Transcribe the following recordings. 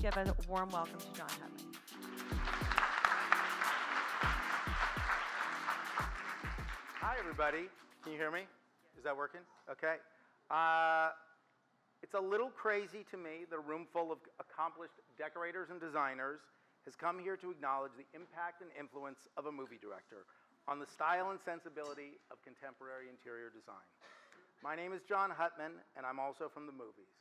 give a warm welcome to John Hutman. Hi, everybody. Can you hear me? Is that working? Okay. It's a little crazy to me that a room full of accomplished decorators and designers has come here to acknowledge the impact and influence of a movie director on the style and sensibility of contemporary interior design. My name is John Hutman, and I'm also from the movies.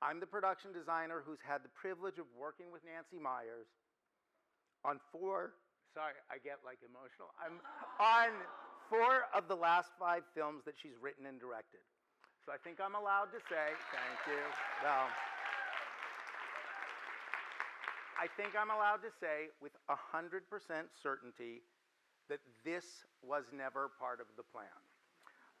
I'm the production designer who's had the privilege of working with Nancy Meyers on four of the last 5 films that she's written and directed. So I think I'm allowed to say, thank you. Well, I think I'm allowed to say with 100% certainty that this was never part of the plan.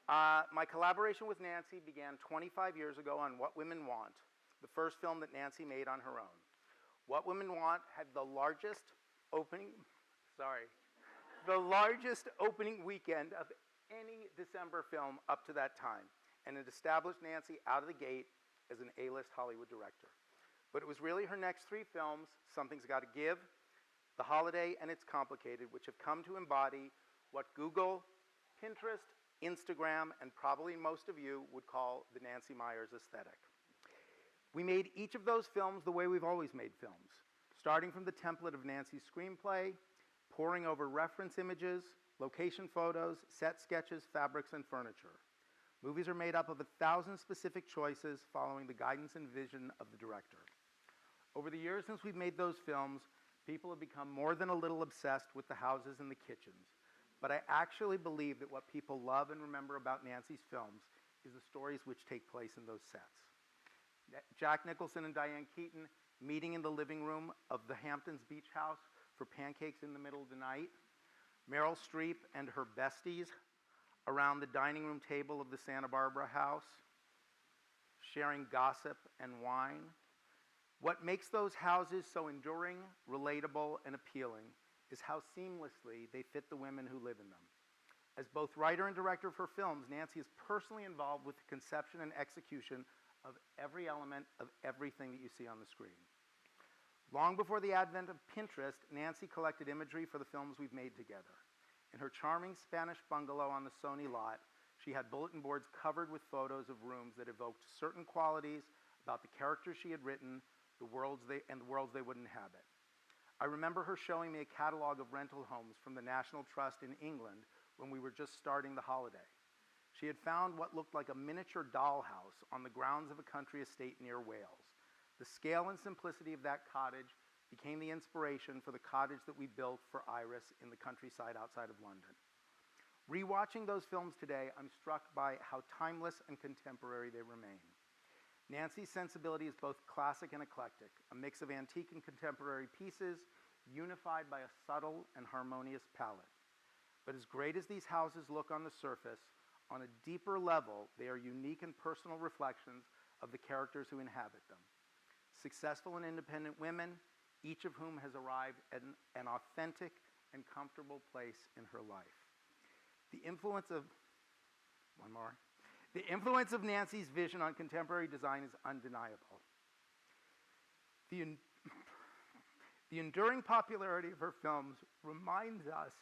My collaboration with Nancy began 25 years ago on What Women Want, the first film that Nancy made on her own. What Women Want had the largest opening weekend of any December film up to that time, and it established Nancy out of the gate as an A-list Hollywood director. But it was really her next 3 films, Something's Gotta Give, The Holiday, and It's Complicated, which have come to embody what Google, Pinterest, Instagram, and probably most of you would call the Nancy Meyers aesthetic. We made each of those films the way we've always made films, starting from the template of Nancy's screenplay, poring over reference images, location photos, set sketches, fabrics, and furniture. Movies are made up of 1,000 specific choices following the guidance and vision of the director. Over the years since we've made those films, people have become more than a little obsessed with the houses and the kitchens. But I actually believe that what people love and remember about Nancy's films is the stories which take place in those sets. Jack Nicholson and Diane Keaton meeting in the living room of the Hamptons Beach House for pancakes in the middle of the night. Meryl Streep and her besties around the dining room table of the Santa Barbara house, sharing gossip and wine. What makes those houses so enduring, relatable, and appealing is how seamlessly they fit the women who live in them. As both writer and director for films, Nancy is personally involved with the conception and execution of every element of everything that you see on the screen. Long before the advent of Pinterest, Nancy collected imagery for the films we've made together. In her charming Spanish bungalow on the Sony lot, she had bulletin boards covered with photos of rooms that evoked certain qualities about the characters she had written, the worlds they would inhabit. I remember her showing me a catalog of rental homes from the National Trust in England when we were just starting the holiday. She had found what looked like a miniature dollhouse on the grounds of a country estate near Wales. The scale and simplicity of that cottage became the inspiration for the cottage that we built for Iris in the countryside outside of London. Rewatching those films today, I'm struck by how timeless and contemporary they remain. Nancy's sensibility is both classic and eclectic, a mix of antique and contemporary pieces unified by a subtle and harmonious palette. But as great as these houses look on the surface, on a deeper level, they are unique and personal reflections of the characters who inhabit them. Successful and independent women, each of whom has arrived at an authentic and comfortable place in her life. The influence of Nancy's vision on contemporary design is undeniable. The enduring popularity of her films reminds us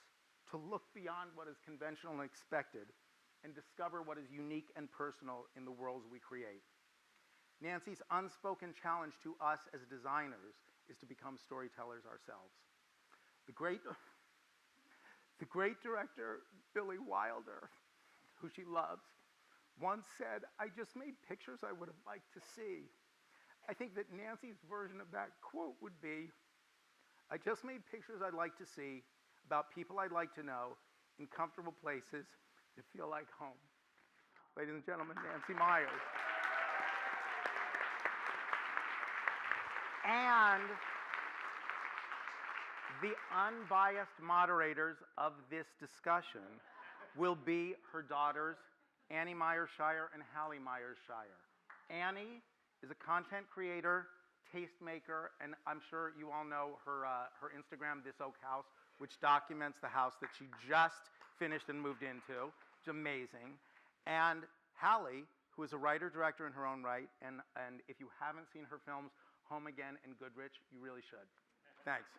to look beyond what is conventional and expected and discover what is unique and personal in the worlds we create. Nancy's unspoken challenge to us as designers is to become storytellers ourselves. The great director Billy Wilder, who she loves, once said, "I just made pictures I would have liked to see." I think that Nancy's version of that quote would be, "I just made pictures I'd like to see about people I'd like to know in comfortable places that feel like home." Ladies and gentlemen, Nancy Meyers. And the unbiased moderators of this discussion will be her daughters, Annie Meyers-Shire and Hallie Meyers-Shire. Annie is a content creator, tastemaker, and I'm sure you all know her Instagram, This Oak House, which documents the house that she just finished and moved into. It's amazing. And Hallie, who is a writer-director in her own right, and if you haven't seen her films, Home Again and Goodrich. You really should. Thanks.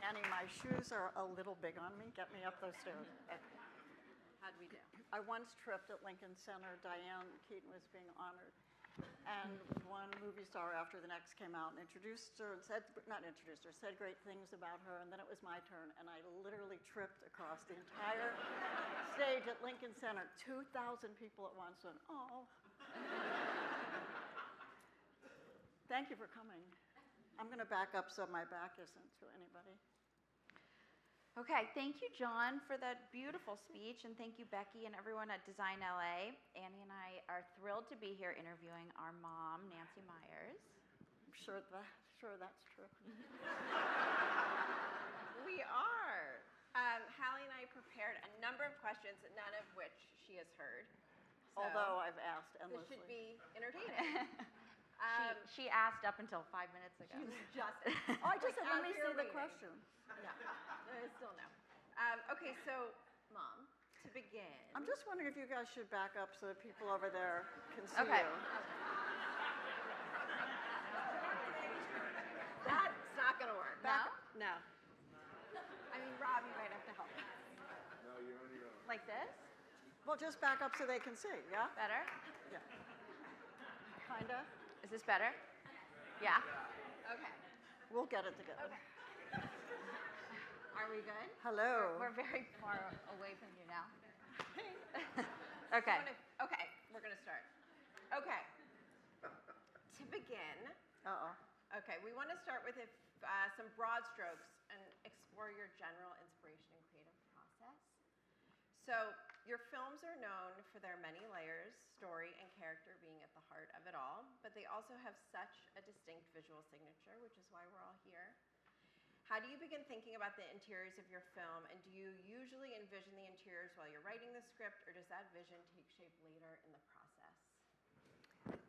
Annie, my shoes are a little big on me. Get me up those stairs. How'd we do? I once tripped at Lincoln Center. Diane Keaton was being honored. And one movie star after the next came out and introduced her and said, not introduced her, said great things about her. And then it was my turn. And I literally tripped across the entire stage at Lincoln Center. 2,000 people at once went, oh. Thank you for coming. I'm going to back up so my back isn't to anybody. Okay, thank you, John, for that beautiful speech, and thank you, Becky, and everyone at Design LA. Annie and I are thrilled to be here interviewing our mom, Nancy Myers. I'm sure that's true. We are. Hallie and I prepared a number of questions, none of which she has heard. So Although I've asked this endlessly. should be entertaining. She asked up until 5 minutes ago. Just. Oh, I just said, let me As see you're the reading. question. No, still no. Okay, so, Mom, to begin. I'm just wondering if you guys should back up so that people over there can see Okay. you. That's not going to work. No? No. I mean, Rob, you might have to help. Like this? Well, just back up so they can see, yeah? Better? Yeah. Kinda. Is this better? Yeah? Okay. We'll get it together. Are we good? Hello. We're very far away from you now. Okay. Okay, we're going to start. Okay. To begin, Uh-oh. okay, we want to start with some broad strokes and explore your general inspiration and creative process. So, your films are known for their many layers, story and character being at the heart of it all, but they also have such a distinct visual signature, which is why we're all here. How do you begin thinking about the interiors of your film, and do you usually envision the interiors while you're writing the script, or does that vision take shape later in the process?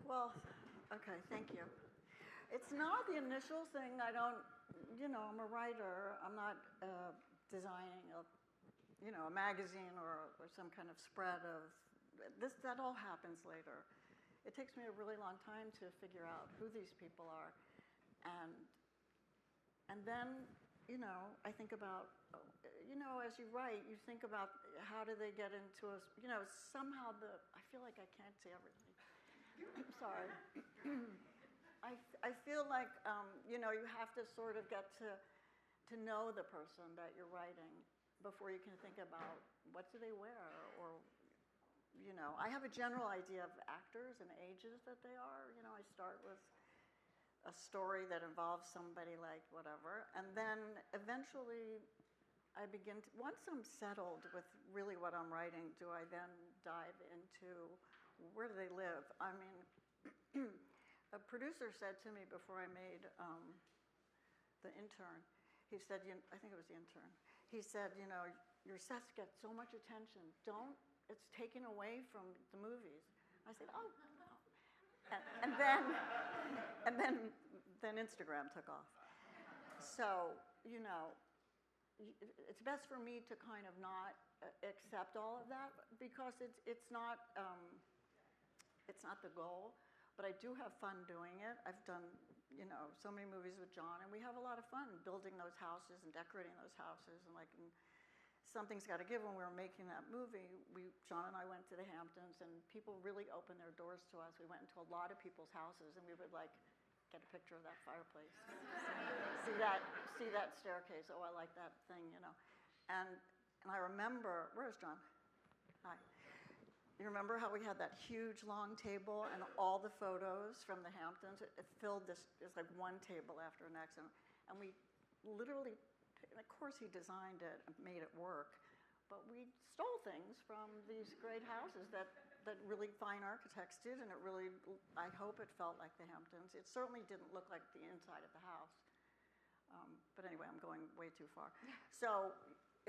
Well, okay, thank you. It's not the initial thing. I don't, I'm a writer. I'm not designing a magazine or some kind of spread of this. That all happens later. It takes me a really long time to figure out who these people are, and then I think about as you write, you think about how do they get into us. Somehow I feel like I can't say everything. I'm sorry. I feel like you have to sort of get to know the person that you're writing before you can think about what do they wear, or I have a general idea of actors and ages that they are. I start with a story that involves somebody like whatever, and then eventually I begin to, once I'm settled with really what I'm writing, do I then dive into where do they live? I mean, a producer said to me before I made The Intern, he said, I think it was The Intern, he said, your sets get so much attention. It's taken away from the movies. I said, oh, no. And then Instagram took off. So, it's best for me to kind of not accept all of that because it's not the goal. But I do have fun doing it. I've done, so many movies with John, and we have a lot of fun building those houses and decorating those houses. And something's got to give. When we were making that movie, John and I went to the Hamptons, and people really opened their doors to us. We went into a lot of people's houses, and we would get a picture of that fireplace, see that staircase. Oh, I like that thing, And I remember, where's John? Hi. You remember how we had that huge long table and all the photos from the Hamptons? It filled this, it's like one table after the next. And we literally, and of course he designed it and made it work, but we stole things from these great houses that really fine architects did, and it really, I hope it felt like the Hamptons. It certainly didn't look like the inside of the house. But anyway, I'm going way too far. So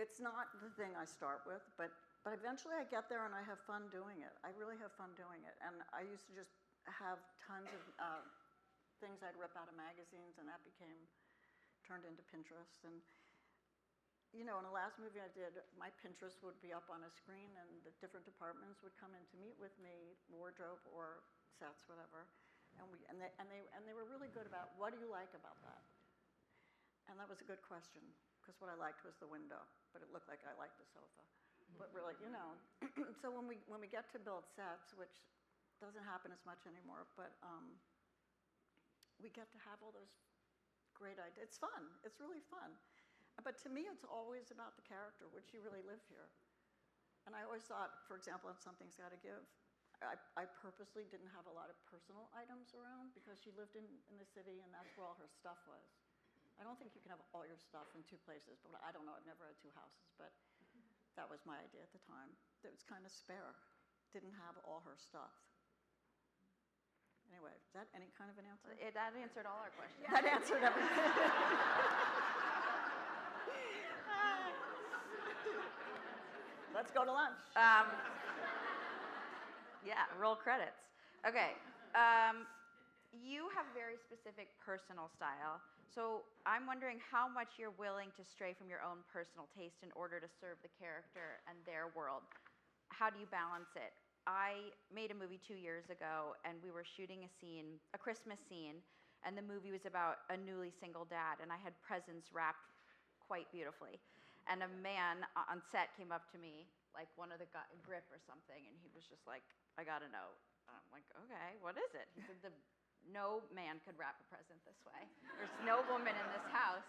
it's not the thing I start with, but eventually I get there and I have fun doing it. I really have fun doing it. And I used to just have tons of things I'd rip out of magazines, and that turned into Pinterest. And in the last movie I did, my Pinterest would be up on a screen, and the different departments would come in to meet with me, wardrobe or sets, whatever. And they were really good about, what do you like about that? And that was a good question, because what I liked was the window, but it looked like I liked the sofa. But really, so when we get to build sets, which doesn't happen as much anymore, but we get to have all those great ideas. It's fun. It's really fun. But to me, it's always about the character. Would she really live here? And I always thought, for example, if something's got to give, I purposely didn't have a lot of personal items around because she lived in the city and that's where all her stuff was. I don't think you can have all your stuff in two places, but I don't know. I've never had two houses, but that was my idea at the time. It was kind of spare. Didn't have all her stuff. Anyway, is that any kind of an answer? That answered all our questions. That answered everything. Let's go to lunch. Yeah, roll credits. Okay. You have very specific personal style. So I'm wondering how much you're willing to stray from your own personal taste in order to serve the character and their world. How do you balance it? I made a movie 2 years ago, and we were shooting a Christmas scene, and the movie was about a newly single dad, and I had presents wrapped quite beautifully. And a man on set came up to me, like one of the grip or something, and he was just like, I got a note. I'm like, okay, what is it? He said, no man could wrap a present this way. There's no woman in this house.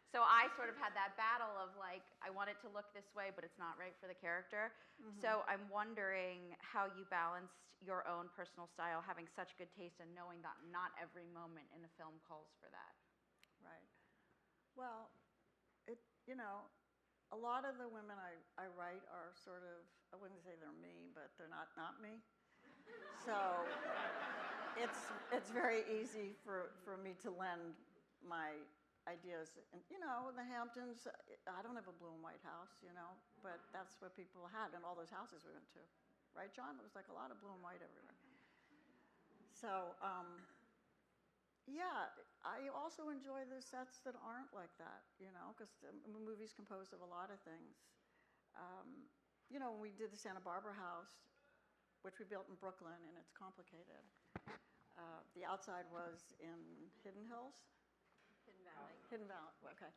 So I sort of had that battle of like, I want it to look this way, but it's not right for the character. Mm-hmm. So I'm wondering how you balanced your own personal style, having such good taste and knowing that not every moment in a film calls for that. Right. Well, a lot of the women I write are sort of, I wouldn't say they're me, but they're not me. So it's very easy for me to lend my ideas. And, the Hamptons, I don't have a blue and white house, but that's what people had in all those houses we went to. Right, John? It was like a lot of blue and white everywhere. So, yeah, I also enjoy the sets that aren't like that, because the movie's composed of a lot of things. When we did the Santa Barbara house, which we built in Brooklyn, and it's complicated. The outside was in Hidden Hills. Hidden Valley, okay.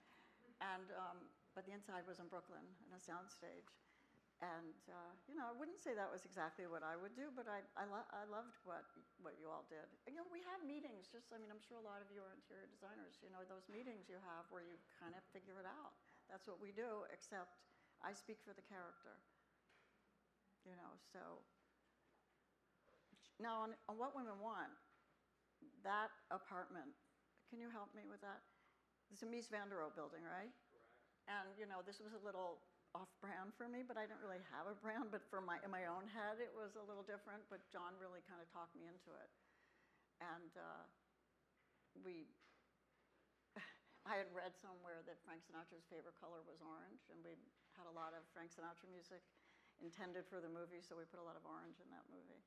And, but the inside was in Brooklyn in a soundstage. And, I wouldn't say that was exactly what I would do, but I loved what you all did. And, we have meetings, I'm sure a lot of you are interior designers, those meetings you have where you kind of figure it out. That's what we do, except I speak for the character, so. Now, on What Women Want, that apartment, can you help me with that? It's a Mies van der Rohe building, right? Correct. And, this was a little off-brand for me, but I didn't really have a brand, but in my own head, it was a little different, but John really kind of talked me into it. And I had read somewhere that Frank Sinatra's favorite color was orange, and we had a lot of Frank Sinatra music intended for the movie, so we put a lot of orange in that movie.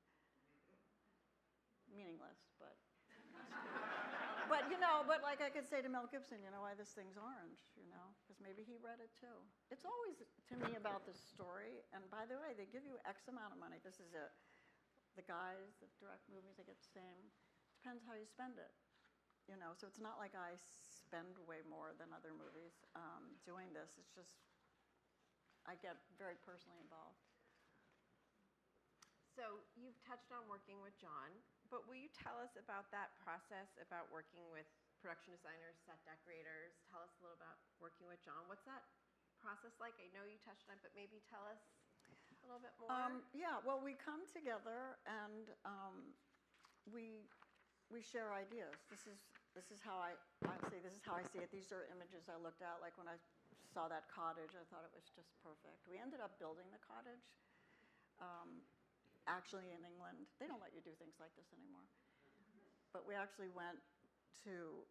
Meaningless, but but like I could say to Mel Gibson, why this thing's orange, because maybe he read it too. It's always to me about the story. And by the way, they give you X amount of money. This is it. The guys that direct movies, they get the same. Depends how you spend it, So it's not like I spend way more than other movies doing this. It's just I get very personally involved. So you've touched on working with John, but will you tell us about that process, about working with production designers, set decorators? Tell us a little about working with John. What's that process like? I know you touched on it, but maybe tell us a little bit more. Yeah, well, we come together and we share ideas. This is how I see it. These are images I looked at. Like when I saw that cottage, I thought it was just perfect. We ended up building the cottage. Actually in England. They don't let you do things like this anymore. But we actually went to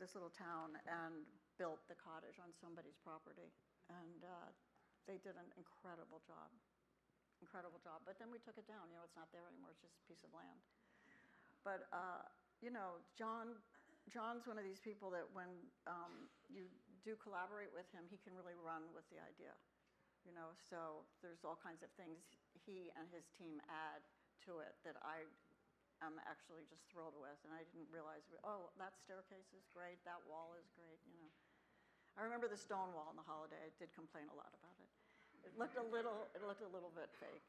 this little town and built the cottage on somebody's property. And they did an incredible job. Incredible job. But then we took it down. It's not there anymore. It's just a piece of land. But, John's one of these people that when you do collaborate with him, he can really run with the idea. So there's all kinds of things he and his team add to it that I am actually just thrilled with, and I didn't realize, oh, that staircase is great, that wall is great, you know. I remember the stone wall in the Holiday. I did complain a lot about it. It looked a little bit fake,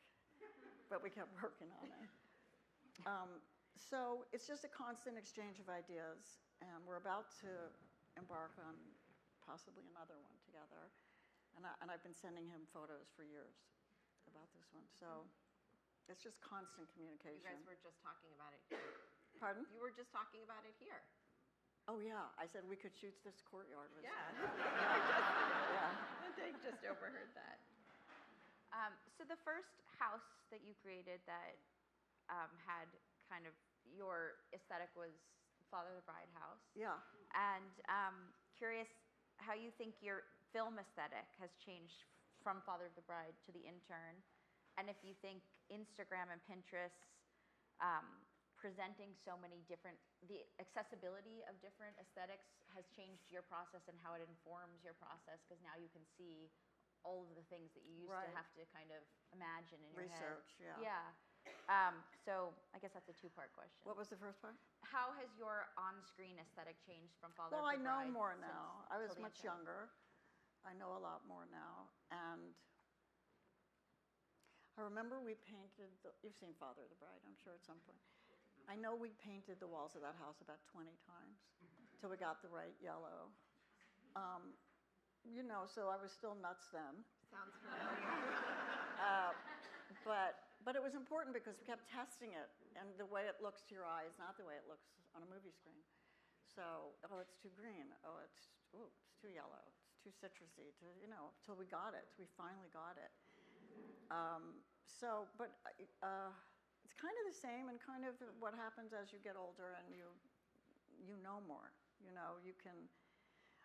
but we kept working on it. So it's just a constant exchange of ideas, and we're about to embark on possibly another one together. And I've been sending him photos for years about this one. So it's just constant communication. You guys were just talking about it here. Pardon? You were just talking about it here. Oh, yeah. I said we could shoot this courtyard. Yeah. Yeah. They just overheard that. So the first house that you created that had kind of your aesthetic was Father of the Bride house. Yeah. And curious how you think your film aesthetic has changed from Father of the Bride to The Intern, and if you think Instagram and Pinterest presenting so many different, the accessibility of different aesthetics has changed your process and how it informs your process, because now you can see all of the things that you used to have to kind of imagine in your head. Research, yeah. Yeah. So I guess that's a two-part question. What was the first part? How has your on-screen aesthetic changed from Father Well, of I the know Bride more since now. I was till The much Intern? younger. I know a lot more now. And I remember we painted, you've seen Father of the Bride, I'm sure, at some point. I know we painted the walls of that house about 20 times till we got the right yellow. You know, so I was still nuts then. Sounds familiar. But it was important because we kept testing it, and the way it looks to your eye is not the way it looks on a movie screen. So, oh, it's too green. Oh, it's too yellow. It's too citrusy. You know, till we got it. We finally got it. It's kind of the same, and kind of what happens as you get older and you know more. You know, you can.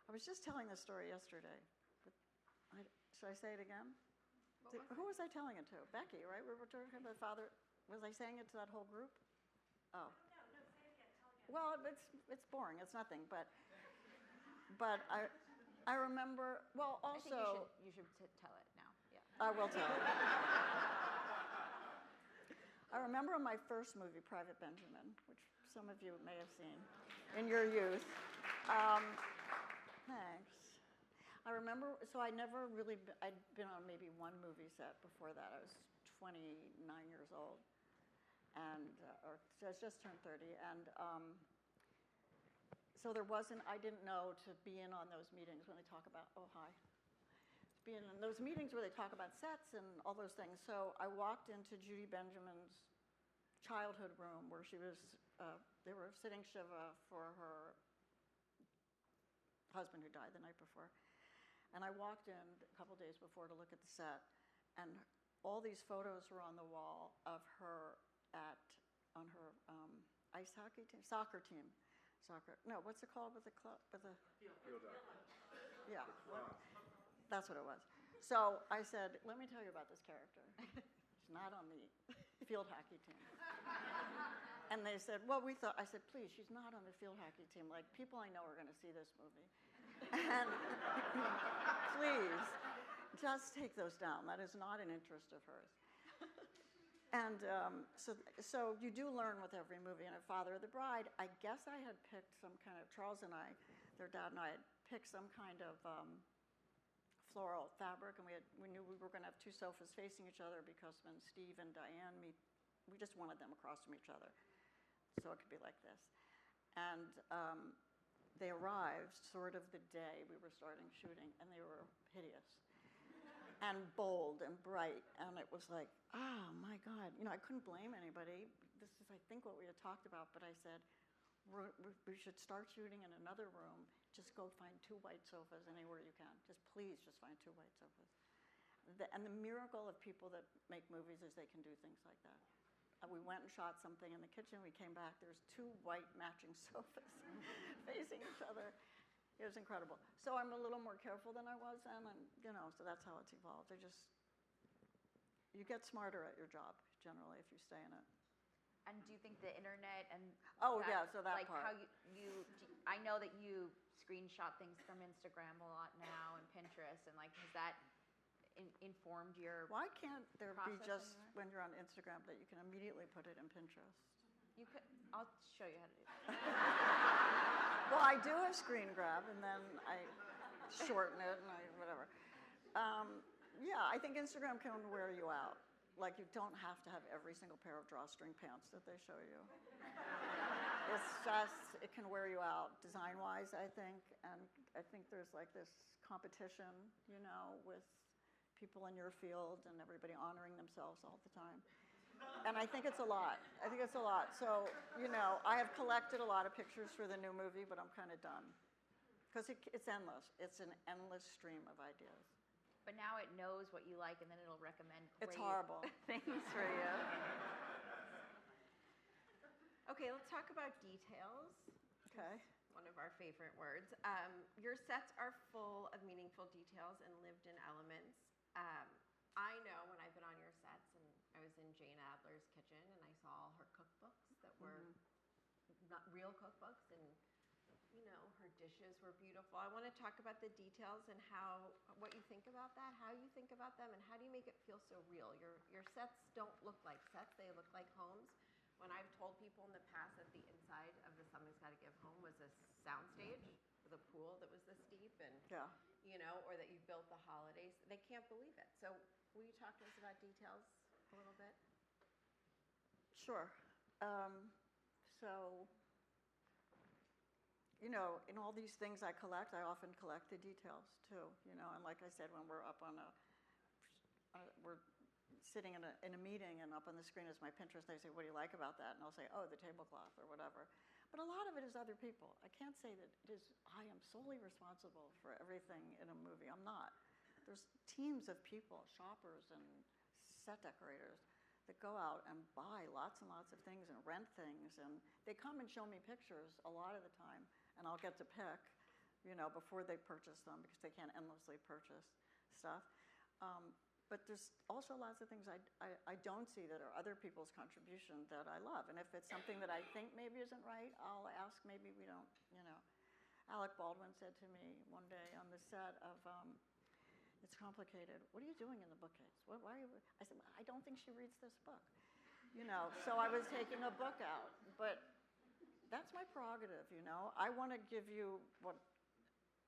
I was just telling this story yesterday. But should I say it again? Who was I telling it to? Becky, right? We were talking about Father. Was I saying it to that whole group? Oh. No, say it again. Tell again. Well, it's boring. It's nothing. But I remember. Well, also. I think you should tell it now. Yeah. I will tell it. I remember my first movie, Private Benjamin, which some of you may have seen in your youth. Thanks. I remember, so I'd been on maybe one movie set before that. I was 29 years old, and, so I just turned 30, and so I didn't know to be in on those meetings when they talk about, oh, hi. To be in those meetings where they talk about sets and all those things. So I walked into Judy Benjamin's childhood room where she was, they were sitting Shiva for her husband who died the night before. And I walked in a couple days before to look at the set, and all these photos were on the wall of her on her ice hockey team, soccer team. No, what's it called with the club? With the field hockey. Yeah, that's what it was. So I said, let me tell you about this character. She's not on the field hockey team. And they said, well, I said, please, she's not on the field hockey team. Like, people I know are going to see this movie. And please, just take those down. That is not an interest of hers. And so you do learn with every movie. And at Father of the Bride, I guess I had picked some kind of, Charles and I, their dad and I had picked some kind of floral fabric. And we knew we were going to have two sofas facing each other because when Steve and Diane meet, we just wanted them across from each other. So it could be like this. And they arrived sort of the day we were starting shooting, and they were hideous and bold and bright. And it was like, oh my God. You know, I couldn't blame anybody. This is, I think, what we had talked about. But I said, we should start shooting in another room. Just go find two white sofas anywhere you can. Please just find two white sofas. And the miracle of people that make movies is they can do things like that. We went and shot something in the kitchen. We came back. There's two white matching sofas facing each other. It was incredible. So I'm a little more careful than I was then, and you know, so that's how it's evolved. You get smarter at your job generally if you stay in it. And do you think the internet and so that like part. How I know that you screenshot things from Instagram a lot now and Pinterest, and like has that informed your Why can't there be process just anywhere? when you're on Instagram that you can immediately put it in Pinterest? You could. I'll show you how to do that. Well, I do a screen grab, and then I shorten it, and whatever. Yeah, I think Instagram can wear you out. Like, you don't have to have every single pair of drawstring pants that they show you. It's just, it can wear you out design-wise, I think. And I think there's like this competition, you know, with people in your field and everybody honoring themselves all the time. And I think it's a lot. I think it's a lot. So, you know, I have collected a lot of pictures for the new movie, but I'm kind of done. Because it's endless. It's an endless stream of ideas. But now it knows what you like, and then it'll recommend great It's horrible. things for you. Okay, let's talk about details. Okay. One of our favorite words. Your sets are full of meaningful details and lived-in elements. I know when I've been on your sets, and I was in Jane Adler's kitchen, and I saw all her cookbooks that were not real cookbooks, and you know, her dishes were beautiful. I want to talk about the details and what you think about that, how you think about them, and how do you make it feel so real? Your sets don't look like sets, they look like homes. When I've told people in the past that the inside of the Something's Gotta Give home was a soundstage with a pool that was this deep, and Yeah. you know, or that you built the holidays, they can't believe it. So will you talk to us about details a little bit? Sure. So, you know, in all these things I collect, I often collect the details too, you know, and like I said, when we're up on we're sitting in a meeting and up on the screen is my Pinterest, they say, what do you like about that? And I'll say, oh, the tablecloth or whatever. But a lot of it is other people. I can't say that I am solely responsible for everything in a movie. I'm not. There's teams of people, shoppers and set decorators, that go out and buy lots and lots of things and rent things. And they come and show me pictures a lot of the time, and I'll get to pick, you know, before they purchase them, because they can't endlessly purchase stuff. But there's also lots of things I don't see that are other people's contribution that I love. And if it's something that I think maybe isn't right, I'll ask, maybe we don't, you know. Alec Baldwin said to me one day on the set of It's Complicated, what are you doing in the bookcase? Why are you? I said, I don't think she reads this book. You know, so I was taking a book out. But that's my prerogative, you know. I want to give you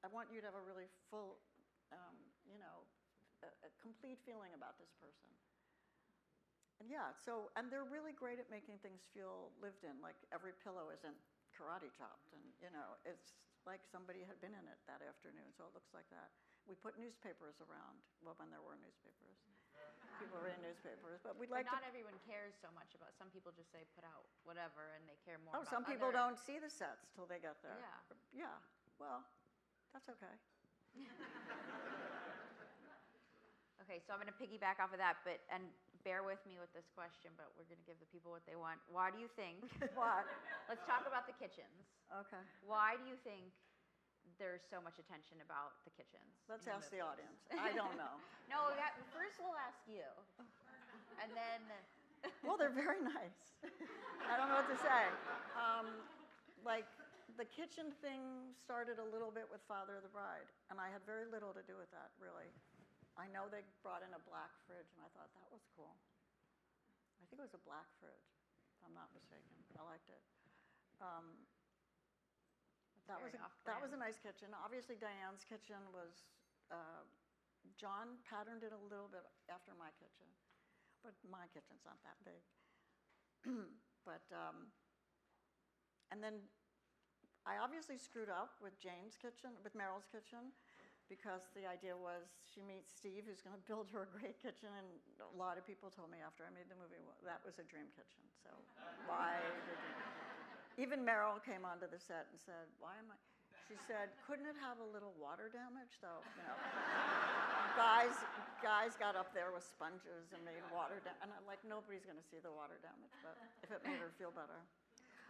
I want you to have a really full, you know, a complete feeling about this person. And yeah, so, and they're really great at making things feel lived in, like every pillow isn't karate chopped, and you know, it's like somebody had been in it that afternoon, so it looks like that. We put newspapers around, well, when there were newspapers. People read newspapers, but we'd like not everyone cares so much about, some people just say put out whatever, and they care more about some people don't see the sets till they get there. Yeah. Yeah, well, that's okay. Okay, so I'm going to piggyback off of that, and bear with me with this question, but we're going to give the people what they want. Why do you think? What? Let's talk about the kitchens. Okay. Why do you think there's so much attention about the kitchens? Let's ask the audience. I don't know. No, first we'll ask you, and then. Well, they're very nice. I don't know what to say. Like, the kitchen thing started a little bit with Father of the Bride, and I had very little to do with that, really. I know they brought in a black fridge, and I thought that was cool. I think it was a black fridge, if I'm not mistaken. I liked it. That was a nice kitchen. Obviously, Diane's kitchen was, John patterned it a little bit after my kitchen, but my kitchen's not that big. But, and then I obviously screwed up with Jane's kitchen, with Meryl's kitchen, because the idea was she meets Steve, who's going to build her a great kitchen, and a lot of people told me after I made the movie, well, that was a dream kitchen, so why did you? Even Meryl came onto the set and said, why am I? She said, couldn't it have a little water damage, though? You know, guys got up there with sponges and made water damage, and I'm like, nobody's going to see the water damage, but if it made her feel better.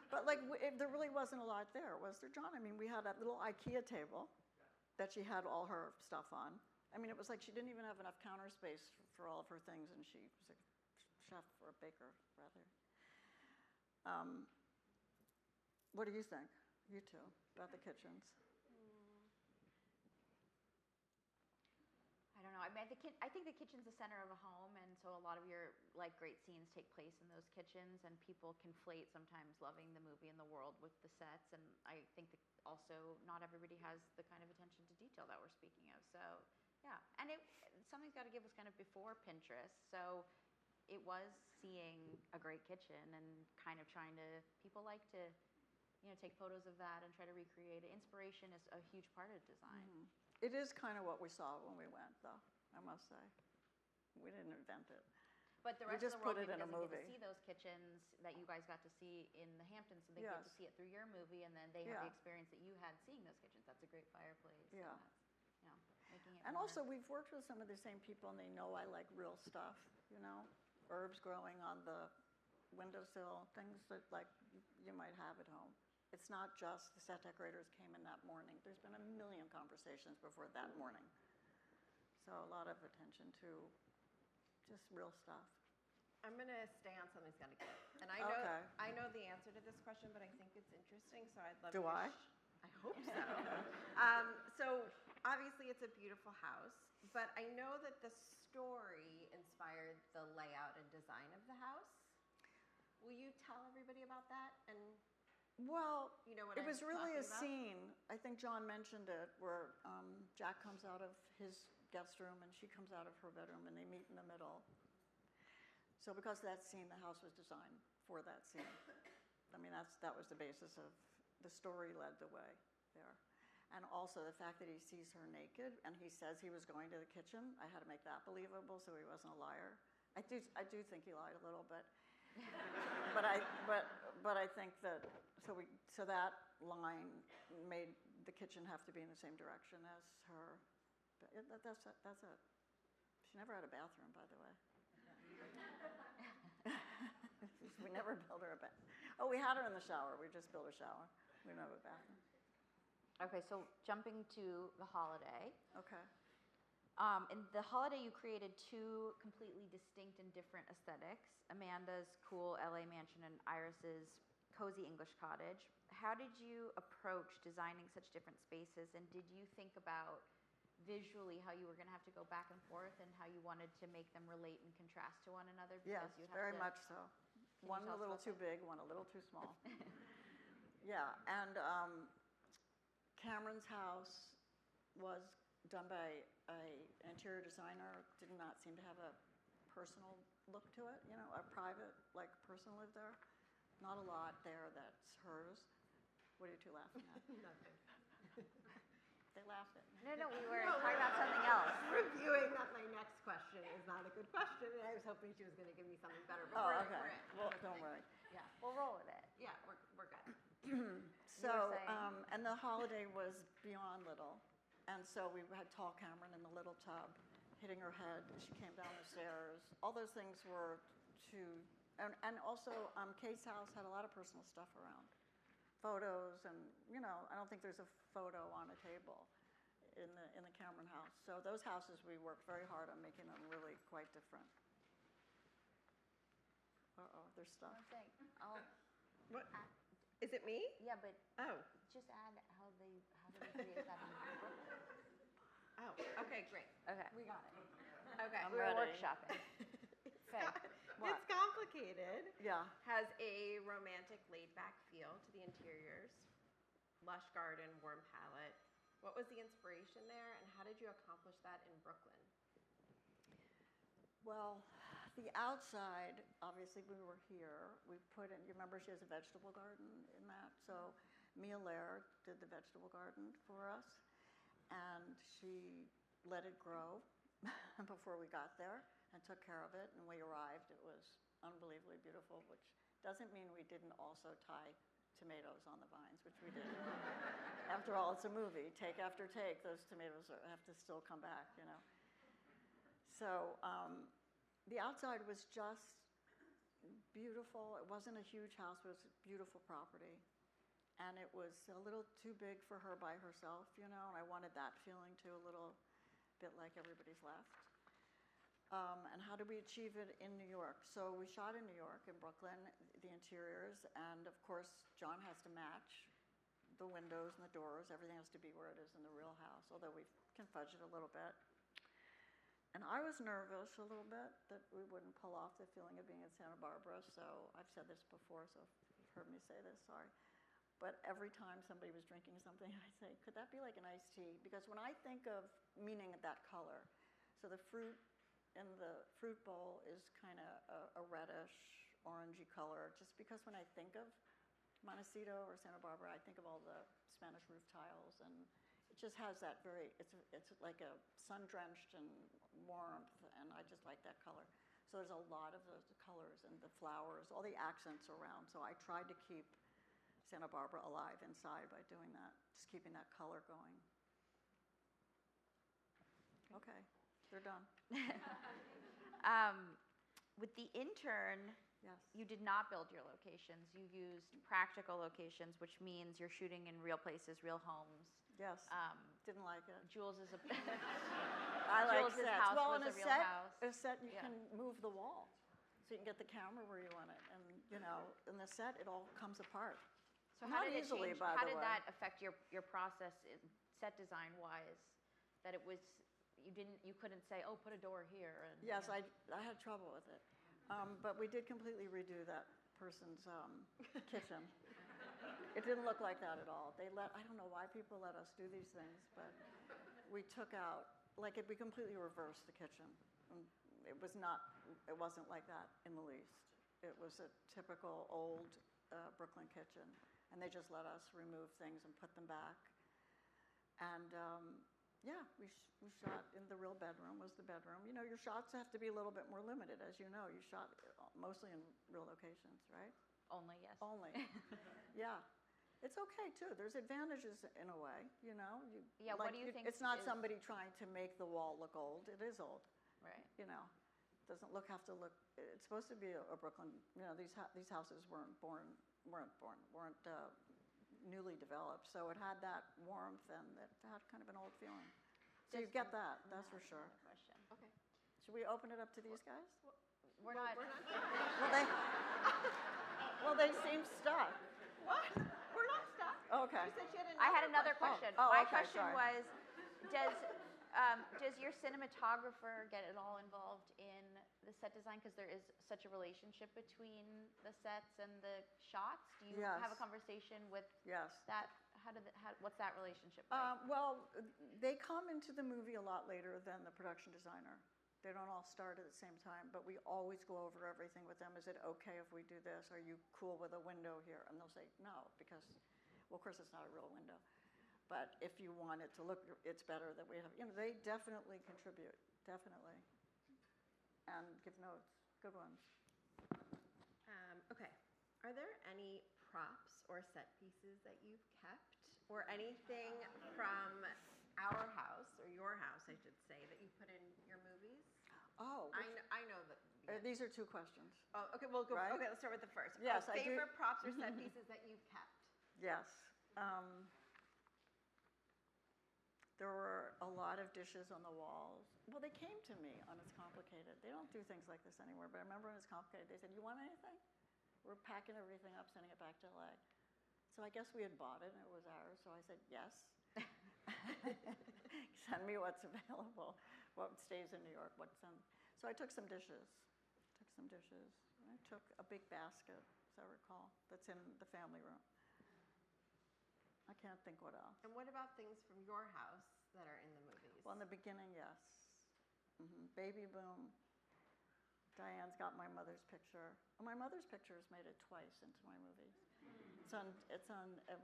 But like, there really wasn't a lot there, was there, John? I mean, we had that little IKEA table that she had all her stuff on. I mean, it was like she didn't even have enough counter space for all of her things, and she was a chef or a baker, rather. What do you think, you two, about the kitchens? I don't know. I mean, I think the kitchen's the center of a home, and so a lot of your like great scenes take place in those kitchens, and people conflate sometimes loving the with the sets, and I think that also not everybody has the kind of attention to detail that we're speaking of. So yeah, and something's got to give was kind of before Pinterest, so it was seeing a great kitchen and kind of trying to, people like to, take photos of that and try to recreate it. Inspiration is a huge part of design. It is kind of what we saw when we went, though, I must say. We didn't invent it. But the We rest just of the world put it maybe in a doesn't get movie. to see those kitchens that you guys got to see in the Hamptons, so they get to Yes. see it through your movie, and then they have Yeah. the experience that you had seeing those kitchens. That's a great fireplace. Yeah. And that's, making it And more- also, we've worked with some of the same people, and they know I like real stuff, herbs growing on the windowsill, things that like you might have at home. It's not just the set decorators came in that morning. There's been a million conversations before that morning. So a lot of attention to just real stuff. I'm going to stay on something's got to give. And Okay. I know the answer to this question, but I think it's interesting, so I'd love Do to I? I hope so. So obviously it's a beautiful house, but I know that the story inspired the layout and design of the house. Will you tell everybody about that? And Well, you know what it I'm was really a talking about? scene. I think John mentioned it, where Jack comes out of his guest room and she comes out of her bedroom, and they meet in the middle. So because of that scene, the house was designed for that scene. I mean, that was the basis of the story, led the way there. And also the fact that he sees her naked and he says he was going to the kitchen. I had to make that believable so he wasn't a liar. I do think he lied a little bit. but I think that so that line made the kitchen have to be in the same direction as her. That's it. She never had a bathroom, by the way. We never built her a bath. Oh, we had her in the shower. We just built a shower. We didn't have a bathroom. Okay, so jumping to the holiday. Okay. In the holiday, you created two completely distinct and different aesthetics: Amanda's cool LA mansion and Iris's cozy English cottage. How did you approach designing such different spaces, and did you think about visually how you were going to have to go back and forth and how you wanted to make them relate and contrast to one another? Yes, you have very to, much so. you One tell a us little about too that? big, one a little too small. Yeah, and Cameron's house was done by an interior designer. Did not seem to have a personal look to it, a private, person lived there. Not a lot there that's hers. What are you two laughing at? nothing. They laughed at me. No, we were talking about something else. Reviewing that my next question is not a good question, and I was hoping she was going to give me something better. But Oh, we're okay. in. Well, We're don't listening. worry. Yeah, we'll roll with it. Yeah, we're good. So, saying? and the holiday was beyond little. And so we had tall Cameron in the little tub hitting her head as she came down the stairs. All those things were and also Kate's house had a lot of personal stuff around. Photos and, I don't think there's a photo on a table in the Cameron house. So those houses, we worked very hard on making them really quite different. Uh-oh, there's stuff. One thing. What? Is it me? Yeah, but Oh. just add how did they create that in Brooklyn? Oh, okay, great. Okay. We got it. Okay. I'm We were ready. workshopping. Okay. What? It's complicated. Yeah. Has a romantic, laid-back feel to the interiors. Lush garden, warm palette. What was the inspiration there, and how did you accomplish that in Brooklyn? Well, the outside, obviously we were here. We put in, you remember she has a vegetable garden in that? So Mia Lair did the vegetable garden for us, and she let it grow before we got there and took care of it. And when we arrived, it was unbelievably beautiful, which doesn't mean we didn't also tie tomatoes on the vines, which we did. After all, it's a movie. Take after take, those tomatoes have to still come back, So the outside was just beautiful. It wasn't a huge house, it was a beautiful property. And it was a little too big for her by herself, and I wanted that feeling too, a little bit like everybody's left. And how did we achieve it in New York? So we shot in New York, in Brooklyn, the interiors, and of course, John has to match the windows and the doors. Everything has to be where it is in the real house, although we can fudge it a little bit. And I was nervous a little bit that we wouldn't pull off the feeling of being in Santa Barbara, so I've said this before, so if you've heard me say this, sorry. But every time somebody was drinking something, I'd say, could that be like an iced tea? Because when I think of meaning of that color, so the fruit in the fruit bowl is kind of a reddish, orangey color, just because when I think of Montecito or Santa Barbara, I think of all the Spanish roof tiles, and it just has that it's like a sun-drenched and warmth, and I just like that color. So there's a lot of those colors and the flowers, all the accents around. So I tried to keep Santa Barbara alive inside by doing that, just keeping that color going. Okay, they're done. With the intern, Yes. you did not build your locations. You used practical locations, which means you're shooting in real places, real homes. Yes. Didn't like it. Jules is a I like Jules' sets. house Well, was in a a real set, house. a set you Yeah. can move the wall, so you can get the camera where you want it, and in the set it all comes apart. So Not how did easily, it change, by how the did way. that affect your process set design wise? That it was you couldn't say, oh, put a door here and Yes, I had trouble with it, but we did completely redo that person's kitchen. It didn't look like that at all. I don't know why people let us do these things, but we took out, we completely reversed the kitchen. It wasn't like that in the least. It was a typical old Brooklyn kitchen, and they just let us remove things and put them back. And yeah, we shot in the real bedroom, was the bedroom. Your shots have to be a little bit more limited, as you know. You shot mostly in real locations, right? only, yes. Only. Yeah. It's okay, too. There's advantages in a way, Yeah, what do you think It's not is- somebody trying to make the wall look old. It is old, Right. Doesn't have to look, it's supposed to be a Brooklyn, these houses weren't newly developed, so it had that warmth and it had kind of an old feeling. So you get that, that's for sure. Another question. Okay. Should we open it up to these guys? We're not. Well, they seem stuck. What? We're not stuck. Okay. You said you had I had another question. question. Oh, My okay, question sorry. was, does your cinematographer get at all involved in the set design? Because there is such a relationship between the sets and the shots. Do you have a Yes. conversation with Yes. that? What's that relationship like? Well, they come into the movie a lot later than the production designer. They don't all start at the same time, but we always go over everything with them. Is it okay if we do this? Are you cool with a window here? And they'll say no, because, well, of course, it's not a real window. But if you want it to look, it's better that we have, they definitely contribute, definitely. And give notes, good ones. Okay. Are there any props or set pieces that you've kept, or anything from our house, or your house, I should say, that you put in your movies? Oh, I know that. these are two questions. Oh, okay, we'll go. Right? Okay, let's start with the first. Yes, I do. Favorite props or set pieces that you've kept? Yes. There were a lot of dishes on the walls. Well, they came to me on It's Complicated. They don't do things like this anymore, but I remember on It's Complicated, they said, you want anything? We're packing everything up, sending it back to LA. So I guess we had bought it and it was ours, so I said, yes. Send me what's available, what stays in New York, So I took some dishes. And I took a big basket, as I recall, that's in the family room. I can't think what else. And what about things from your house that are in the movies? Well, in the beginning, yes. Baby boom. Diane's got my mother's picture. My mother's picture has made it twice into my movies. It's on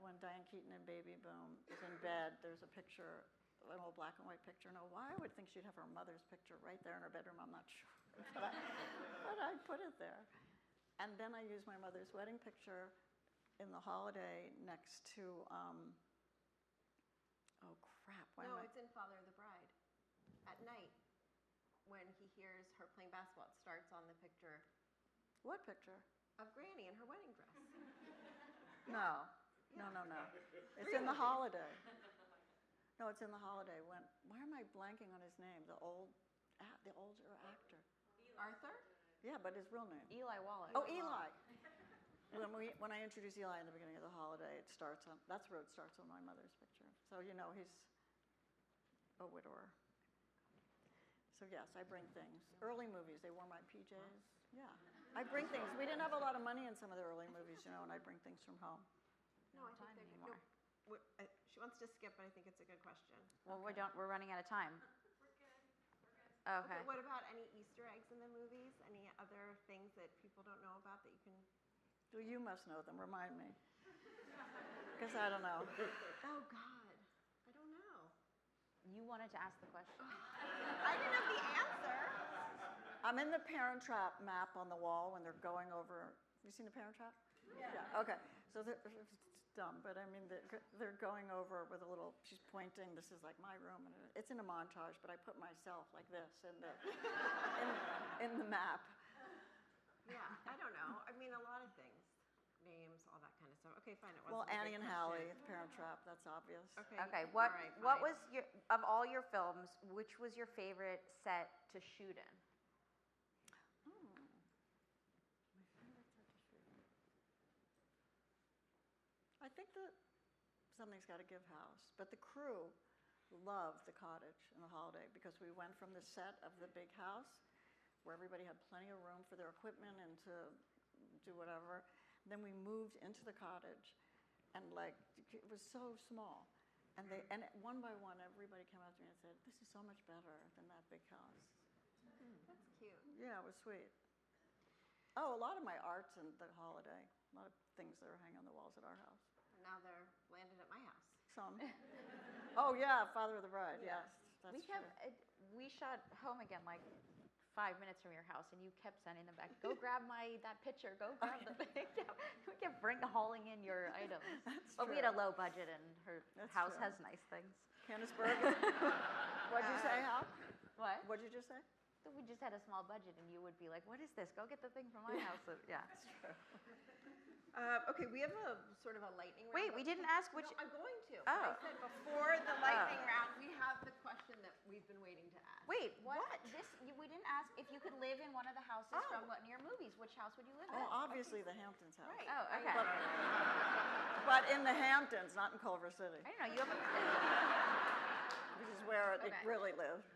when Diane Keaton and Baby Boom is in bed. There's a picture, an old black and white picture. Now, why I would think she'd have her mother's picture right there in her bedroom, I'm not sure. but I put it there. And then I used my mother's wedding picture in the holiday next to, oh crap. It's in Father of the Bride. At night, when he hears her playing basketball, it starts on the picture What picture? of Granny in her wedding dress. No. It's in the holiday. No, it's in the holiday. Why am I blanking on his name? The older actor. Arthur? Yeah, but his real name. Eli Wallach. Oh, Eli. When I introduce Eli in the beginning of the holiday, that's where it starts on my mother's picture. So he's a widower. So yes, I bring things. Early movies, they wore my PJs. Yeah, I bring things. We didn't have a lot of money in some of the early movies, and I bring things from home. No, I think time they're anymore. No, she wants to skip, but I think it's a good question. Well, we're running out of time. Okay. What about any Easter eggs in the movies? Any other things that people don't know about that you can? Well, you must know them. Remind me. Because I don't know. Oh God, I don't know. You wanted to ask the question. I didn't have the answer. I'm in the Parent Trap map on the wall when they're going over. Have you seen the Parent Trap? Yeah. Okay. So it's dumb, but I mean they're going over with a little. She's pointing. This is like my room, and it's in a montage. But I put myself like this in the map. Yeah, I don't know. I mean, a lot of things, names, all that kind of stuff. Okay, fine. It Well, wasn't a Annie good and question. Hallie, the Parent Trap. That's obvious. Okay. Okay. All right, What fine. was your of all your films? Which was your favorite set to shoot in? I think that Something's Got to Give house, but the crew loved the cottage in the Holiday because we went from the set of the big house where everybody had plenty of room for their equipment and to do whatever. Then we moved into the cottage, and like it was so small, and one by one everybody came up to me and said, "This is so much better than that big house." That's cute. Yeah, it was sweet. Oh, a lot of my art's in the Holiday. A lot of things that are hanging on the walls at our house. Now they're landed at my house. Some. Oh yeah, Father of the Bride. Yeah. Yes, that's true. We shot Home Again like 5 minutes from your house, and you kept sending them back. Go grab that picture. Go grab the thing. We kept hauling in your items. That's But we true. had a low budget, and her That's house true. has nice things. Candace Bergen. What'd you say, Hal? What? What'd you just say? So we just had a small budget, and you would be like, "What is this? Go get the thing from my house." So, yeah. That's true. Okay, we have a sort of a lightning round. Wait, we didn't ask which. No, I'm going to. Oh. I said before the lightning round, we have the question that we've been waiting to ask. Wait, what? We didn't ask if you could live in one of the houses Oh. from one of your movies. Which house would you live in? Oh, obviously the Hamptons house. Right. Oh, okay. But in the Hamptons, not in Culver City, I don't know. You have which is where it Okay. really lived.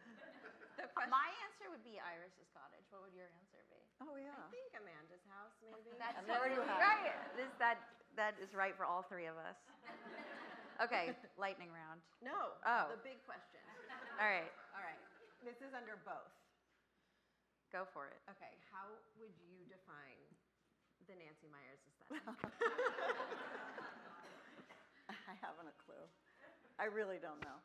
The question. my answer would be Iris's cottage. What would your answer be? Oh yeah. I think Amanda's house, maybe. That's And there you totally have it. right. That is right for all three of us. Okay, lightning round. No. Oh. The big question. All right, All right. This is under both. go for it. Okay. How would you define the Nancy Meyers aesthetic? I haven't a clue. I really don't know.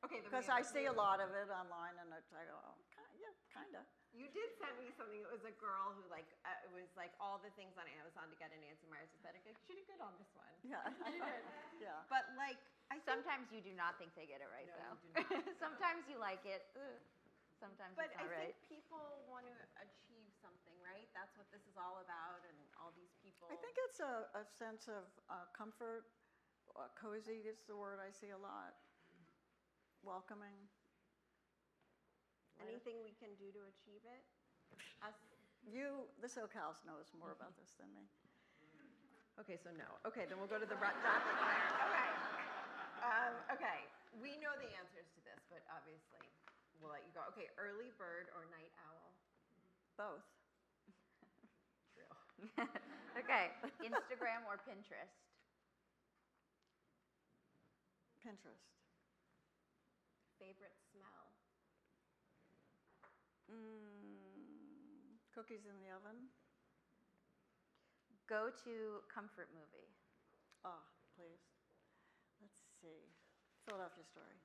Okay. then we Because have I see a lot of it online, and I go, oh, yeah, kind of. You did send me something. It was a girl who it was like all the things on Amazon to get a Nancy Meyers aesthetic. Like, she did good on this one. Yeah, I did. Yeah. But like, I think, Sometimes you do not think they get it right, No, though. you do not. Sometimes you like it. Ugh. Sometimes but it's I not right. think people want to achieve something, right? That's what this is all about, and all these people. I think it's a sense of comfort. Cozy is the word I see a lot. Welcoming. anything we can do to achieve it. Us. The SoCals knows more about this than me. Okay, so no. Okay, then we'll go to the rapid fire. Okay. Okay, we know the answers to this, but obviously we'll let you go. Okay, early bird or night owl? Both. True. Okay, Instagram or Pinterest? Pinterest. Favorite smell? Cookies in the oven. Go to comfort movie. Ah, please. Let's see. Philadelphia Story.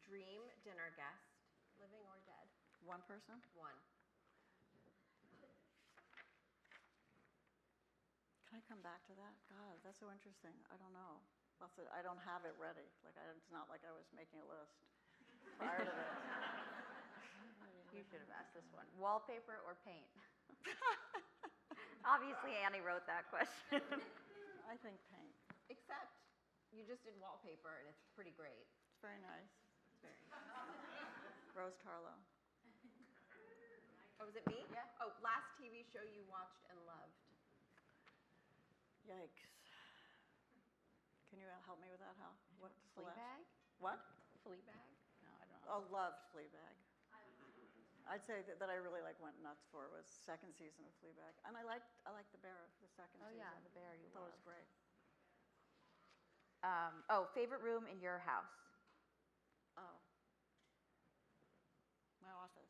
Dream dinner guest, living or dead? One person? One. Can I come back to that? God, that's so interesting. I don't know. I don't have it ready. It's not like I was making a list prior to this. You should have asked this one. Wallpaper or paint? Obviously, Annie wrote that question. I think paint. Except you just did wallpaper, and it's pretty great. It's very nice. It's very. Rose Tarlow. Oh, was it me? Yeah. Oh, last TV show you watched and loved? Yikes. Can you help me with that, Hal? What's the last? Fleabag? What? Fleabag? No, I don't know. Oh, loved Fleabag. I'd say that I really went nuts for was second season of Fleabag, and I liked the bear the second Oh, season. yeah. favorite room in your house. Oh. My office.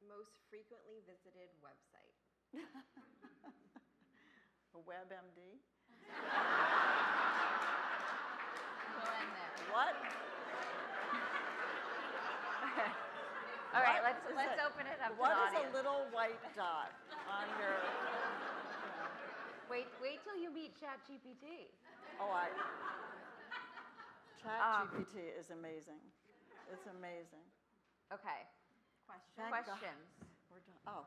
Most frequently visited website. A WebMD. We'll end there. What? All right, What let's is it? open it up to What the is audience. a little white dot on your? Wait till you meet ChatGPT. Oh, ChatGPT is amazing. It's amazing. Okay. Thank God. Questions. We're done. Oh.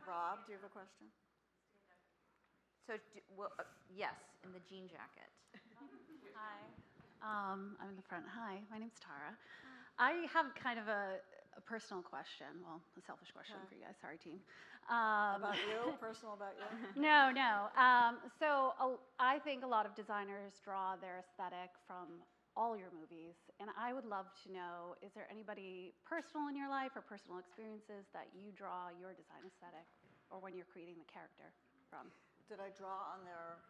Rob, do you have a question? So, yes, in the jean jacket. Hi. I'm in the front. Hi, my name's Tara. I have kind of a personal question. Well, a selfish question for you guys. Sorry, team. About you? Personal about you? No. I think a lot of designers draw their aesthetic from all your movies, and I would love to know, is there anybody personal in your life or personal experiences that you draw your design aesthetic or when you're creating the character from? Did I draw on their?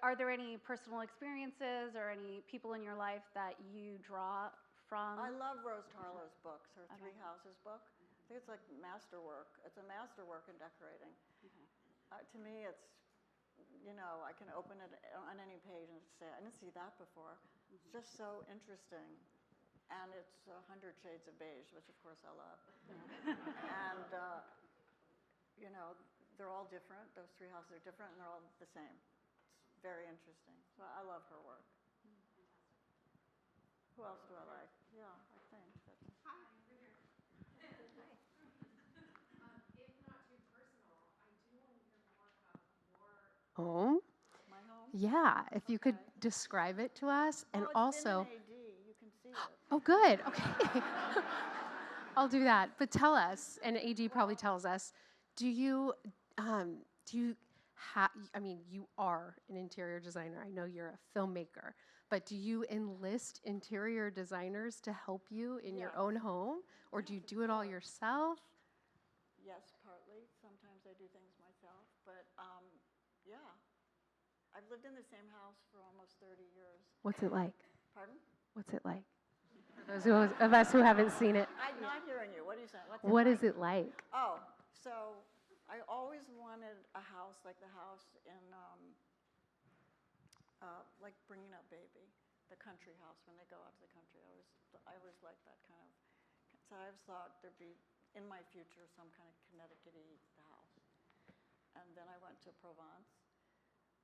Are there any personal experiences or any people in your life that you draw from? I love Rose Tarlow's books, her Okay. Three Houses book. I think it's like masterwork. It's a masterwork in decorating. Okay. To me, it's, I can open it on any page and say, I didn't see that before. It's just so interesting. And it's 100 Shades of Beige, which of course I love. And, they're all different. Those three houses are different and they're all the same. It's very interesting. So I love her work. Who else do I like? Yeah, I think that's. Hi. Home. My home? Yeah, if you could Okay. describe it to us, and Oh, it's also. been in AD. You can see it. Oh, good. Okay. I'll do that. But tell us, and AD probably tells us, do you have? I mean, you are an interior designer. I know you're a filmmaker, but do you enlist interior designers to help you in your Yes. own home, or do you do it all yourself? Yes, partly. Sometimes I do things myself, but yeah. I've lived in the same house for almost 30 years. What's it like? Pardon? What's it like? Those of us who haven't seen it. I'm not hearing you. What are you saying? What is it like? Oh, so I always wanted a house like the house in, like Bringing Up Baby, the country house when they go out to the country. I always liked that kind of. So I always thought there'd be in my future some kind of Connecticut-y house. And then I went to Provence,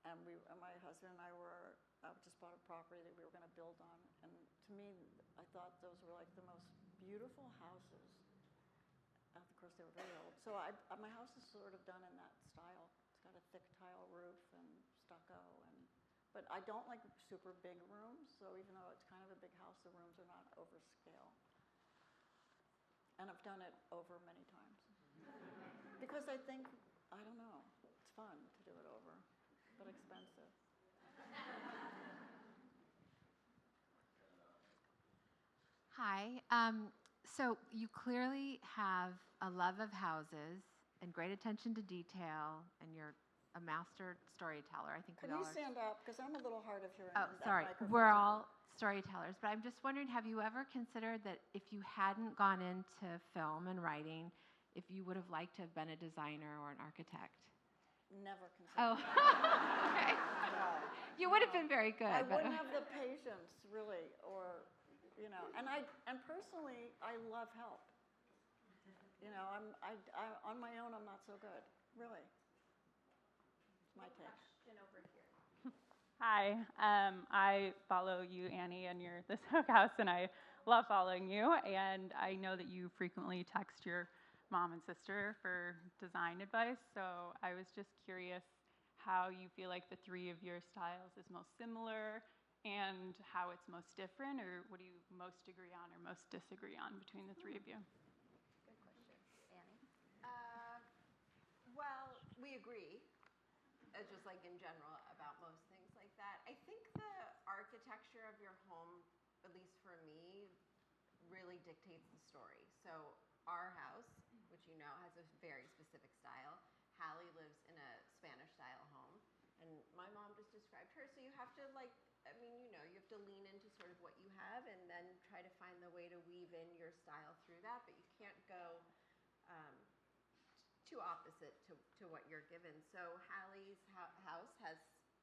and my husband and I just bought a property that we were going to build on. And to me, I thought those were like the most beautiful houses. Of course, they were very old. So my house is sort of done in that style. It's got a thick tile roof and stucco, but I don't like super big rooms. So even though it's kind of a big house, the rooms are not overscale. And I've done it over many times because I think, I don't know, it's fun to do it over, but expensive. Hi. So you clearly have a love of houses and great attention to detail, and you're a master storyteller. I think Can we all you are. stand up? Because I'm a little hard of hearing. Oh, and that sorry. microphone's We're on. all storytellers, but I'm just wondering, have you ever considered that if you hadn't gone into film and writing, if you would have liked to have been a designer or an architect? Never considered. Oh, okay. No. You would have been very good. I but- wouldn't have the patience, really, or, and personally, I love help. On my own, I'm not so good, really. It's my take. Question over here. Hi, I follow you, Annie, and your This House, and I love following you. And I know that you frequently text your mom and sister for design advice. So I was just curious how you feel like the three of your styles is most similar, and how it's most different, or what do you most agree on or most disagree on between the three of you? Good question. Annie? Well, we agree, just like in general, about most things like that. I think the architecture of your home, at least for me, really dictates the story. So our house, which you know has a very specific style. Hallie lives in a Spanish-style home, and my mom described her. So you have to like, I mean, you know, you have to lean into sort of what you have and then try to find the way to weave in your style through that. But you can't go too opposite to what you're given. So Hallie's house has,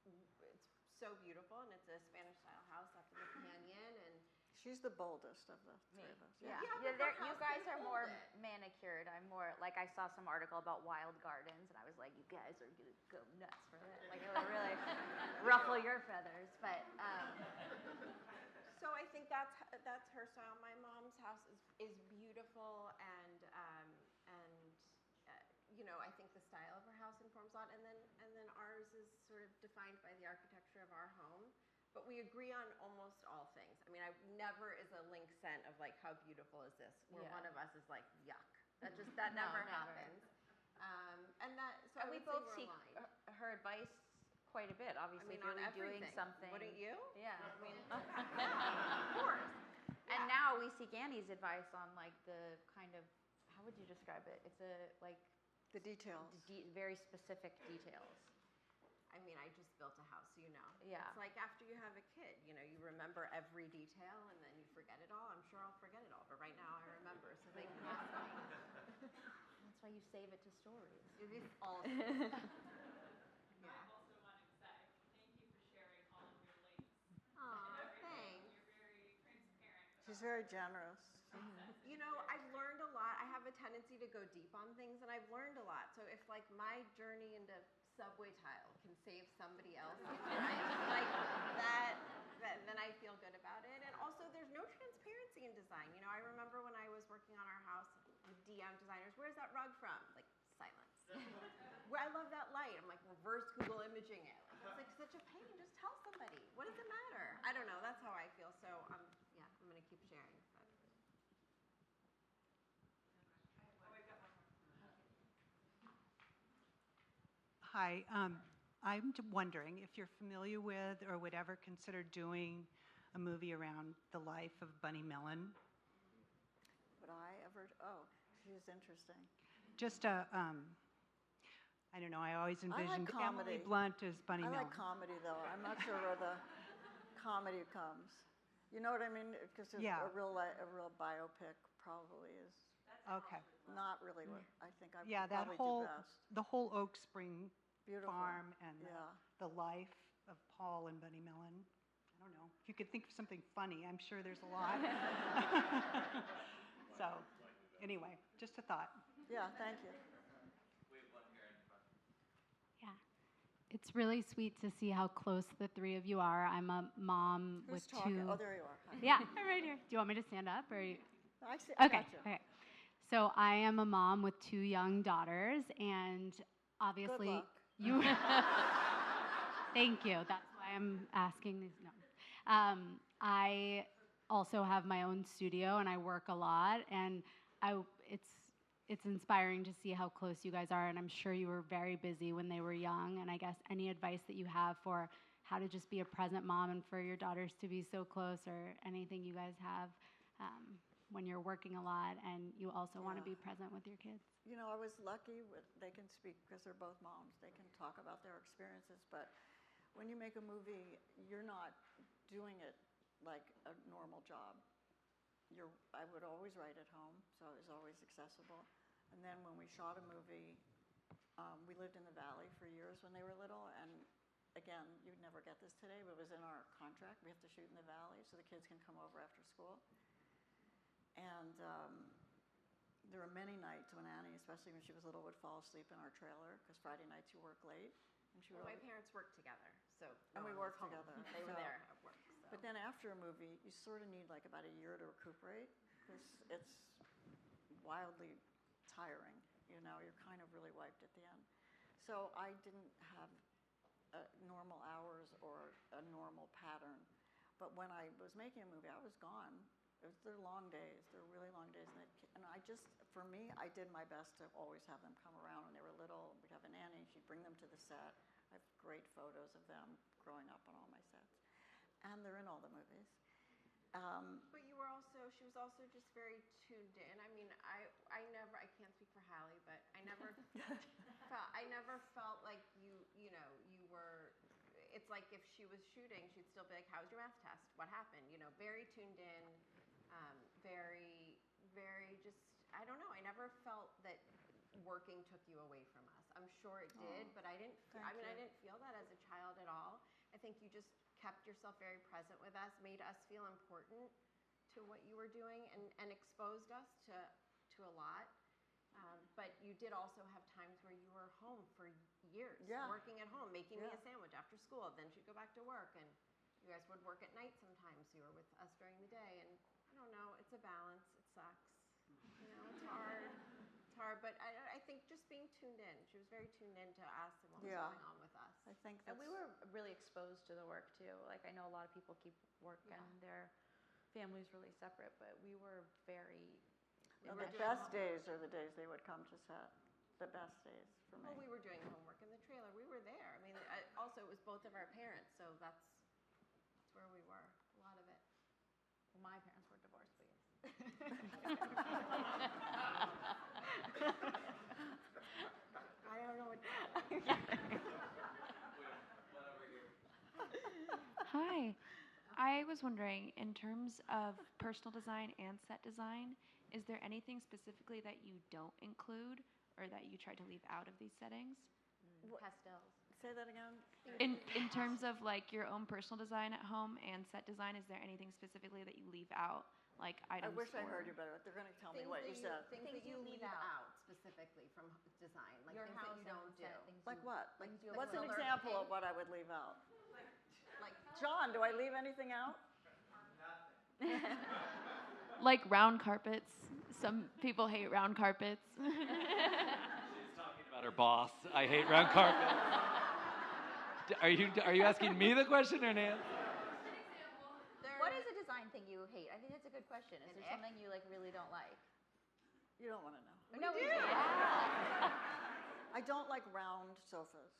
it's so beautiful, and it's a Spanish style house up in the canyon, and She's the boldest of the three of us. Yeah, but her you house guys can are hold more it. manicured. I'm more like, I saw some article about wild gardens, and I was like, you guys are gonna go nuts for that. Like, it would really ruffle your feathers. But so I think that's her style. My mom's house is beautiful, and you know, I think the style of her house informs a lot, and then ours is sort of defined by the architecture of our home. But we agree on almost all things. I mean, I never is a link sent of like, how beautiful is this? Where Yeah. one of us is like, yuck. That No, never never. happens. And that, so and I we would say both we're seek aligned. her advice quite a bit. I Obviously, mean, if you're on doing everything. something. Wouldn't you? Yeah. I mean, Of course. and now we seek Annie's advice on like the kind of, how would you describe it? It's a like The details. very specific details. I mean, I just built a house, so you know. Yeah. It's like after you have a kid, you know, you remember every detail and then you forget it all. I'm sure I'll forget it all, but right now I remember, so they can ask me. That's why you save it to stories. It is all. I also wanted to say thank you for sharing all of your links Aw, and everything. thanks. You're very transparent. She's very generous. You know, I've learned a lot. I have a tendency to go deep on things, and I've learned a lot. So if like my journey into subway tile can save somebody else, like that, then I feel good about it. And also, there's no transparency in design. You know, I remember when I was working on our house with DM designers, where's that rug from? Like, silence. Where I love that light. I'm like, reverse Google imaging it. Like, it's like such a pain. Just tell somebody. What does it matter? I don't know. That's how I feel. So, yeah, I'm going to keep sharing. But. Hi, I'm wondering if you're familiar with or would ever consider doing a movie around the life of Bunny Mellon. Would I ever? Oh, she's interesting. Just I don't know, I always envisioned Emily comedy. Blunt as Bunny I Mellon. like comedy, though. I'm not sure where the comedy comes. You know what I mean? Because Yeah. a real biopic probably is Okay. not really what I think I would Yeah, that probably whole, do best. the whole Oak Spring Beautiful. farm and Yeah. the life of Paul and Bunny Mellon. I don't know. If you could think of something funny, I'm sure there's a lot. So, anyway, just a thought. Yeah, thank you. Yeah. It's really sweet to see how close the three of you are. I'm a mom Who's with talking? two. Oh, there you are. Hi. Yeah, I'm right here. Do you want me to stand up or? I see. Okay. Gotcha. Okay. So I am a mom with two young daughters, and obviously luck. you. Thank you. That's why I'm asking these. No. I also have my own studio, and I work a lot, and it's inspiring to see how close you guys are, and I'm sure you were very busy when they were young. And I guess any advice that you have for how to just be a present mom and for your daughters to be so close, or anything you guys have when you're working a lot and you also want to be present with your kids. You know, I was lucky they can speak because they're both moms. They can talk about their experiences. But when you make a movie, you're not doing it like a normal job. I would always write at home, so it was always accessible. And then when we shot a movie, we lived in the valley for years when they were little. And again, you'd never get this today, but it was in our contract. We have to shoot in the valley so the kids can come over after school. And there were many nights when Annie, especially when she was little, would fall asleep in our trailer because Friday nights you work late. And she Well, my parents worked together, so. And we no one was worked home. together, They were so- there at work, so. But then after a movie, you sort of need like about a year to recuperate because it's wildly tiring. You know, you're kind of really wiped at the end. So I didn't have normal hours or a normal pattern. But when I was making a movie, I was gone. They're long days. They're really long days. And I just, for me, I did my best to always have them come around when they were little. We'd have a nanny. She'd bring them to the set. I have great photos of them growing up on all my sets. And they're in all the movies. But she was also just very tuned in. I mean, I can't speak for Hallie, but I never felt like you were, it's it's like if she was shooting, she'd still be like, "How's your math test? What happened?" You know, very tuned in, very, very just. I don't know. I never felt that working took you away from us. I'm sure it did, but I didn't. I mean, I didn't feel that as a child at all. I think you just kept yourself very present with us, made us feel important to what you were doing, and exposed us to a lot. But you did also have times where you were home for years, working at home, making me a sandwich after school. Then she'd go back to work, and you guys would work at night sometimes. You were with us during the day, and I don't know, it's a balance. It sucks. You know, it's hard. It's hard, but I think just being tuned in. She was very tuned in to us and what was going on with us. I think And we were really exposed to the work too. Like I know a lot of people keep work and their families really separate, but we were very. And the best days are the days they would come to set. The best days for me. Well, we were doing homework in the trailer. We were there. I mean, also it was both of our parents, so that's where we were. A lot of it. Well, my parents were divorced, but yes. I don't know what. Hi. I was wondering, in terms of personal design and set design, is there anything specifically that you don't include or that you try to leave out of these settings? Pastels. Say that again. In terms of like your own personal design at home and set design, is there anything specifically that you leave out, like items? I wish I heard you better. They're going to tell me what you said. Things that you leave out specifically from design, like Your things that you don't do. Like what? Like, you what's an color example pink. of what I would leave out? Like John, do I leave anything out? Like round carpets. Some people hate round carpets. She's talking about her boss. I hate round carpets. Are you asking me the question or Nancy? What is a design thing you hate? I think that's a good question. Is there something you like really don't like? You don't want to know. No, we do. I don't like round sofas.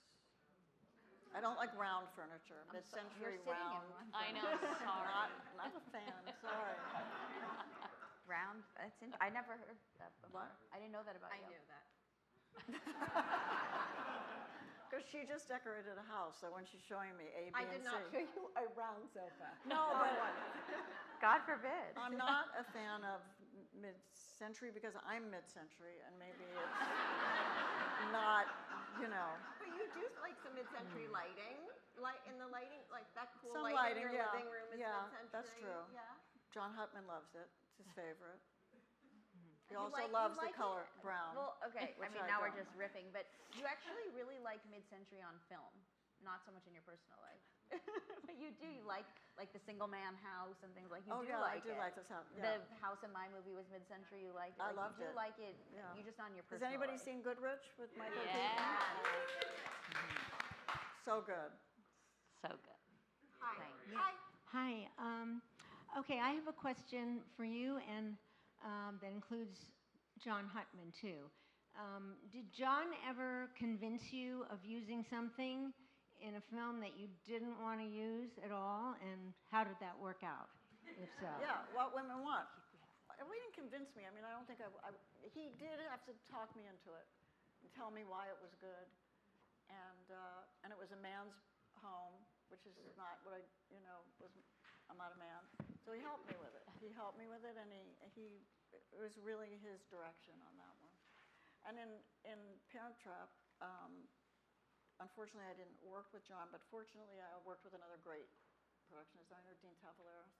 I don't like round furniture. Mid-century round. I know. Sorry. Not a fan. Sorry. Round. I never heard that before. What? I didn't know that about I you. knew that. Because she just decorated a house, so when she's showing me A, B, I and did C. not show you a round sofa. No, but God forbid. I'm not a fan of mid-century because I'm mid-century, and maybe it's not, you know. But you do like some mid-century lighting, in the lighting, like that cool Some lighting lighting, in your yeah. living room is Yeah, mid-century. that's true. Yeah. John Hutman loves it. It's his favorite. He You also like- you loves the like color it? brown. Well, okay. I which mean, now we're don't. just ripping, but you actually really like mid-century on film, not so much in your personal life. But you do. You like the single man house and things like. You Oh do yeah, like I do it. like this house. Yeah. The house in my movie was mid-century. You liked it. I Like, loved you it. do like it. Yeah. You just not in your Has personal anybody life. seen Goodrich with Michael Yeah. Keaton? So good. So good. Hi. Thank you. Hi. Hi. Okay, I have a question for you, and that includes John Hutman, too. Did John ever convince you of using something in a film that you didn't want to use at all, and how did that work out, if so? Yeah, what women want. He didn't convince me. I mean, I don't think he did have to talk me into it and tell me why it was good. And it was a man's home, which is not what I'm not a man. So he helped me with it. He helped me with it, and it was really his direction on that one. And in Parent Trap, unfortunately I didn't work with John, but fortunately I worked with another great production designer, Dean Tavaleros.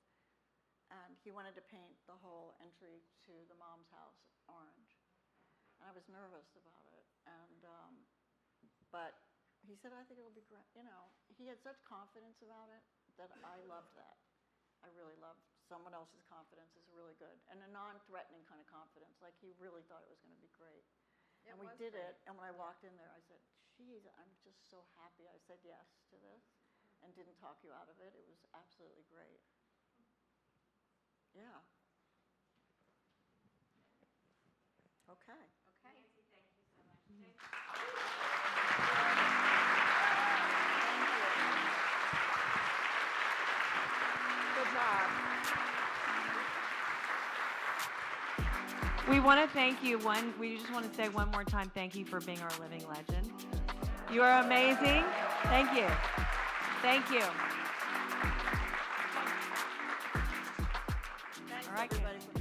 And he wanted to paint the whole entry to the mom's house orange. And I was nervous about it. But he said, I think it'll be great. You know, he had such confidence about it that I loved that. I really loved someone else's confidence is really good. And a non-threatening kind of confidence. Like he really thought it was going to be great. And we did it. And when I walked in there, I said, geez, I'm just so happy I said yes to this and didn't talk you out of it. It was absolutely great. Yeah. Okay. Okay. Nancy, thank you so much. Good job. We want to thank you. We just want to say one more time, thank you for being our living legend. You are amazing. Thank you. Thank you. Thanks, All right, everybody.